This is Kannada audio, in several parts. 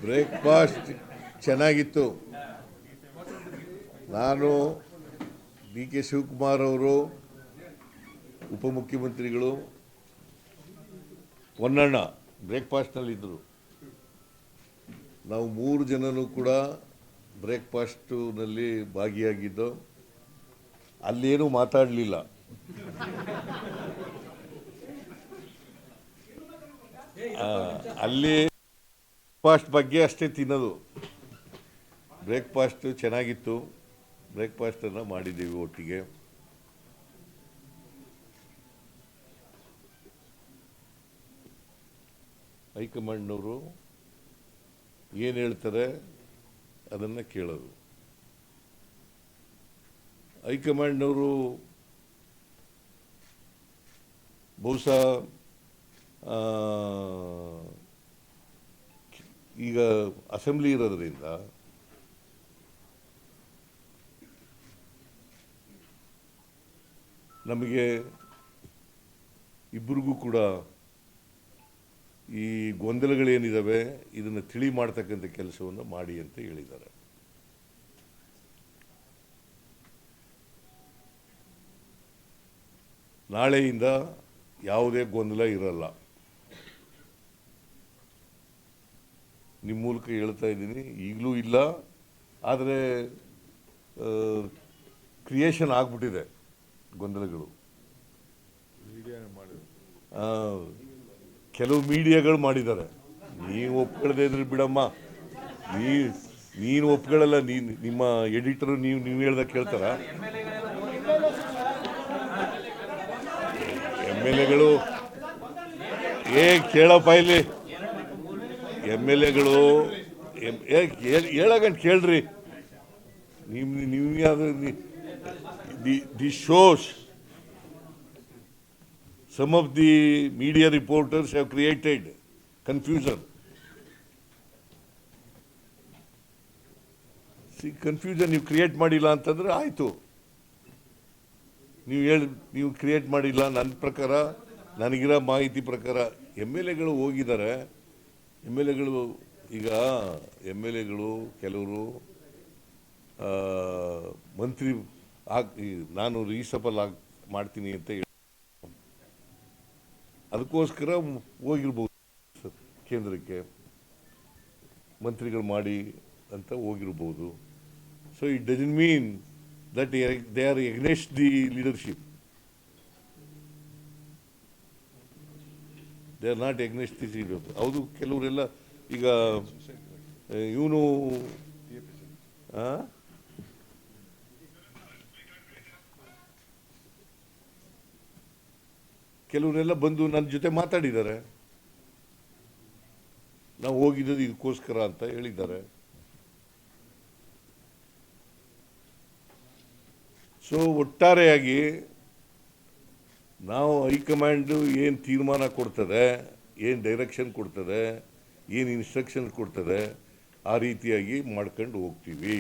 ಬ್ರೇಕ್ಫಾಸ್ಟ್ ಚೆನ್ನಾಗಿತ್ತು. ನಾನು ಡಿ ಕೆ ಶಿವಕುಮಾರ್ ಅವರು, ಉಪಮುಖ್ಯಮಂತ್ರಿಗಳು, ಪೊನ್ನಣ್ಣ ಬ್ರೇಕ್ಫಾಸ್ಟ್ನಲ್ಲಿದ್ದರು. ನಾವು 3 ಜನನೂ ಕೂಡ ಬ್ರೇಕ್ಫಾಸ್ಟ್ನಲ್ಲಿ ಭಾಗಿಯಾಗಿದ್ದು. ಅಲ್ಲೇನೂ ಮಾತಾಡಲಿಲ್ಲ. ಅಲ್ಲಿ ಬ್ರೇಕ್ಫಾಸ್ಟ್ ಬಗ್ಗೆ ಅಷ್ಟೇ ತಿನ್ನೋದು. ಬ್ರೇಕ್ಫಾಸ್ಟ್ ಚೆನ್ನಾಗಿತ್ತು. ಬ್ರೇಕ್ಫಾಸ್ಟನ್ನು ಮಾಡಿದ್ದೀವಿ ಒಟ್ಟಿಗೆ. ಹೈಕಮಾಂಡ್ನವರು ಏನು ಹೇಳ್ತಾರೆ ಅದನ್ನು ಕೇಳೋದು. ಹೈಕಮಾಂಡ್ನವರು ಬಹುಶಃ ಈಗ ಅಸೆಂಬ್ಲಿ ಇರೋದ್ರಿಂದ ನಮಗೆ ಇಬ್ಬರಿಗೂ ಕೂಡ ಈ ಗೊಂದಲಗಳೇನಿದ್ದಾವೆ ಇದನ್ನು ತಿಳಿ ಮಾಡ್ತಕ್ಕಂಥ ಕೆಲಸವನ್ನು ಮಾಡಿ ಅಂತ ಹೇಳಿದ್ದಾರೆ. ನಾಳೆಯಿಂದ ಯಾವುದೇ ಗೊಂದಲ ಇರಲ್ಲ. ನಿಮ್ಮ ಮೂಲಕ ಹೇಳ್ತಾ ಇದ್ದೀನಿ, ಈಗಲೂ ಇಲ್ಲ, ಆದರೆ ಕ್ರಿಯೇಷನ್ ಆಗಿಬಿಟ್ಟಿದೆ ಗೊಂದಲಗಳು. ಕೆಲವು ಮೀಡಿಯಾಗಳು ಮಾಡಿದ್ದಾರೆ. ನೀವು ಒಪ್ಕೊಳ್ಳದೆ ಇದ್ರೆ ಬಿಡಮ್ಮ, ನೀನು ಒಪ್ಕೊಳ್ಳಲ್ಲ. ನಿಮ್ಮ ಎಡಿಟರು ನೀವು ಹೇಳ್ದಾಗ ಕೇಳ್ತಾರ? MLAಗಳು ಕೇಳಪ್ಪ ಇಲ್ಲಿ. MLAಗಳು ಹೇಳಗಂತ ಕೇಳ್ರಿ. The shows some of the media reporters have created confusion. See, confusion ನೀವು ಕ್ರಿಯೇಟ್ ಮಾಡಿಲ್ಲ ಅಂತಂದ್ರೆ ಆಯಿತು. ನೀವು ಕ್ರಿಯೇಟ್ ಮಾಡಿಲ್ಲ. ನನ್ನ ಪ್ರಕಾರ, ನನಗಿರೋ ಮಾಹಿತಿ ಪ್ರಕಾರ MLAಗಳು ಹೋಗಿದ್ದಾರೆ. MLAಗಳು ಈಗ MLAಗಳು ಕೆಲವರು ಮಂತ್ರಿ ನಾನು ರೀಸಫಲ್ ಮಾಡ್ತೀನಿ ಅಂತ ಹೇಳಿ ಅದಕ್ಕೋಸ್ಕರ ಹೋಗಿರ್ಬೋದು ಕೇಂದ್ರಕ್ಕೆ, ಮಂತ್ರಿಗಳು ಮಾಡಿ ಅಂತ ಹೋಗಿರ್ಬೋದು. So it doesn't mean that they are against the leadership. They are not against the leader. ಹೌದು, ಕೆಲವರೆಲ್ಲ ಈಗ ಇವನು ಕೆಲವರೆಲ್ಲ ಬಂದು ನನ್ನ ಜೊತೆ ಮಾತಾಡಿದ್ದಾರೆ. ನಾವು ಹೋಗಿದ್ದು ಇದಕ್ಕೋಸ್ಕರ ಅಂತ ಹೇಳಿದ್ದಾರೆ. ಸೊ ಒಟ್ಟಾರೆಯಾಗಿ ನಾವು ಹೈಕಮಾಂಡ್ ಏನು ತೀರ್ಮಾನ ಕೊಡ್ತದೆ, ಏನು ಡೈರೆಕ್ಷನ್ ಕೊಡ್ತದೆ, ಏನು ಇನ್ಸ್ಟ್ರಕ್ಷನ್ ಕೊಡ್ತದೆ, ಆ ರೀತಿಯಾಗಿ ಮಾಡ್ಕೊಂಡು ಹೋಗ್ತೀವಿ.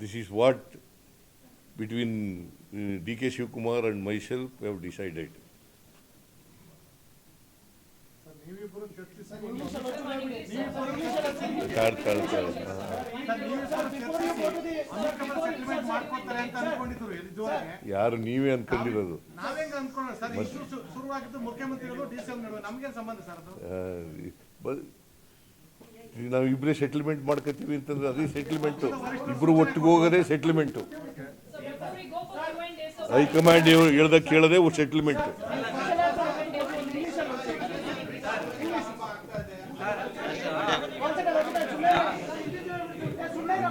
This is what between D K Shivakumar and myself have decided. ಯಾರು ನೀವೇ ಅನ್ಕೊಂಡಿರೋದು? ನಾವು ಇಬ್ಬರೇ ಸೆಟಲ್ಮೆಂಟ್ ಮಾಡ್ಕೋತೀವಿ ಅಂತಂದ್ರೆ ಅದೇ ಸೆಟಲ್ಮೆಂಟು. ಇಬ್ಬರು ಒಟ್ಟಿಗೆ ಹೋಗೋದೇ ಸೆಟಲ್ಮೆಂಟು. ಹೈಕಮಾಂಡ್ ಹೇಳ್ದ ಕೇಳದೆ ಸೆಟಲ್ಮೆಂಟ್.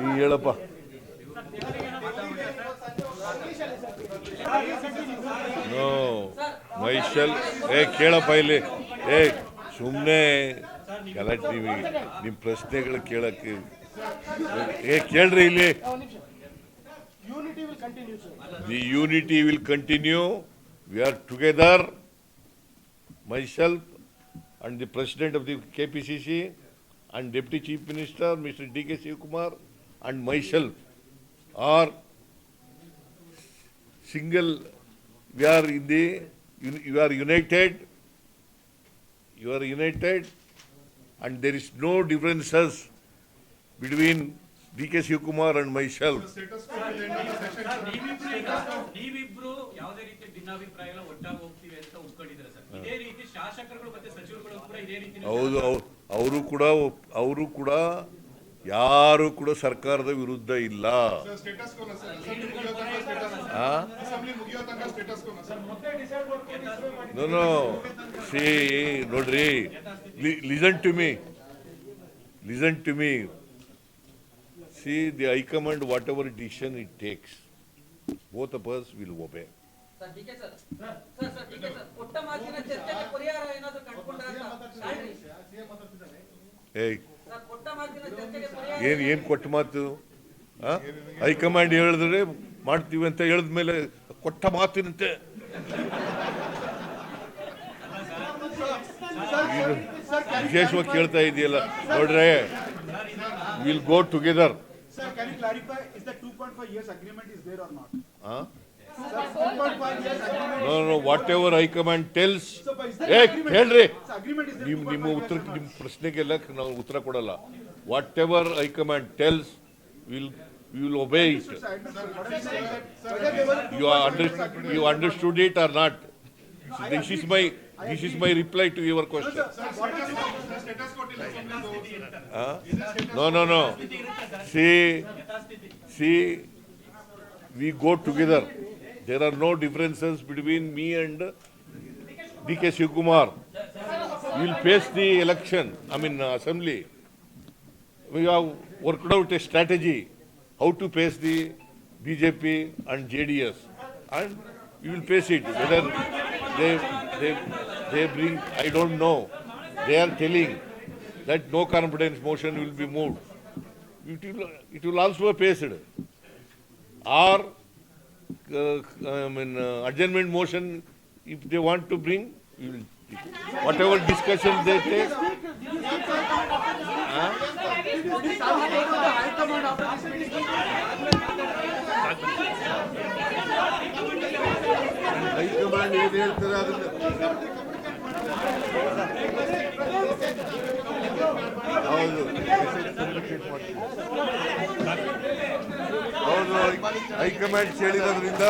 ನೀ ಹೇಳಪ್ಪ. ನೋ ಮೈಸೆಲ್ ಕೇಳಪ್ಪ ಇಲ್ಲಿ. ಸುಮ್ಮನೆ ಗಲಾಟೆ. ನಿಮ್ಮ ಪ್ರಶ್ನೆಗಳು ಕೇಳಕ್ಕೆ ಕೇಳ್ರಿ ಇಲ್ಲಿ. The unity will continue. We are together. Myself and the President of the KPCC and Deputy Chief Minister, Mr. D.K. Shivakumar, and myself are single. We are in the. You are united. You are united, and there is no differences between D.K. Shivakumar and myself. ನೀವಿಬ್ರು ಯಾವುದೇ ರೀತಿ ಭಿನ್ನಾಭಿಪ್ರಾಯ ಒಟ್ಟಾಗಿ ಹೋಗ್ತೀವಿ ಅಂತ ಒಪ್ಕೊಂಡಿದ್ದಾರೆ ಸರ್. ಇದೇ ರೀತಿ ಶಾಸಕರುಗಳು ಮತ್ತೆ ಸಚಿವರುಗಳು ಕೂಡ ಇದೇ ರೀತಿ ಹೌದು, ಅವರು ಕೂಡ ಯಾರು ಕೂಡ ಸರ್ಕಾರದ ವಿರುದ್ಧ ಇಲ್ಲ. ನೋ ಸಿ ನೋಡ್ರಿ, listen to me. See, the High Command, whatever decision it takes, both of us will obey. Sir DK sir ಪುಟ್ಟ ಮಾತಿನ ಚರ್ಚೆಗೆ ಪರಿಹಾರ ಏನಾದರೂ ಕಂಡುಕೊಂಡ್ರಾ Hey, ಸರ್ ಪುಟ್ಟ ಮಾತಿನ ಚರ್ಚೆಗೆ ಪರಿಹಾರ ಏನ್ ಕೊಟ್ಟ ಮಾತು? ಹೈಕಮಾಂಡ್ ಹೇಳಿದ್ರೆ ಮಾಡ್ತೀವಿ ಅಂತ ಹೇಳಿದ್ಮೇಲೆ ಕೊಟ್ಟ ಮಾತಿನಂತೆ ವಿಶೇಷವಾಗಿ ಕೇಳ್ತಾ ಇದೆಯಲ್ಲ ನೋಡ್ರೆ, will go together. Sir, can you clarify, is the 2.5 years agreement is there or not? Sir, 2.5 years agreement. No, whatever High-Command tells. So, but is there Hey, agreement? ಹೇಳ್ರಿ, Sir, agreement is there. ನಿಮ್ಮ 2.5 ಉತ್ತರ, years or ನಿಮ್ಮ not? ಪ್ರಶ್ನೆಗೆಲ್ಲ ನಾವು ಉತ್ತರ ಕೊಡಲ್ಲ. Whatever High-Command tells, we will obey it. Sir, I understood. What I'm saying that whether there was a You understood it or not? This is my reply to your question. Sir, what is No. See, we go together. There are no differences between me and D.K. Shivakumar. We will face the election, assembly. We have worked out a strategy how to face the BJP and JDS, and we will face it. Whether they bring, I don't know. They are telling that no confidence motion will be moved. It will also be faced. Or adjournment motion, if they want to bring, we will take. Whatever discussion they take. High command ಏನ್ ಹೇಳ್ತಾರೆ ಅದನ್ನ ಹೌದು, ಹೈಕಮಾಂಡ್ ಹೇಳಿರೋದ್ರಿಂದ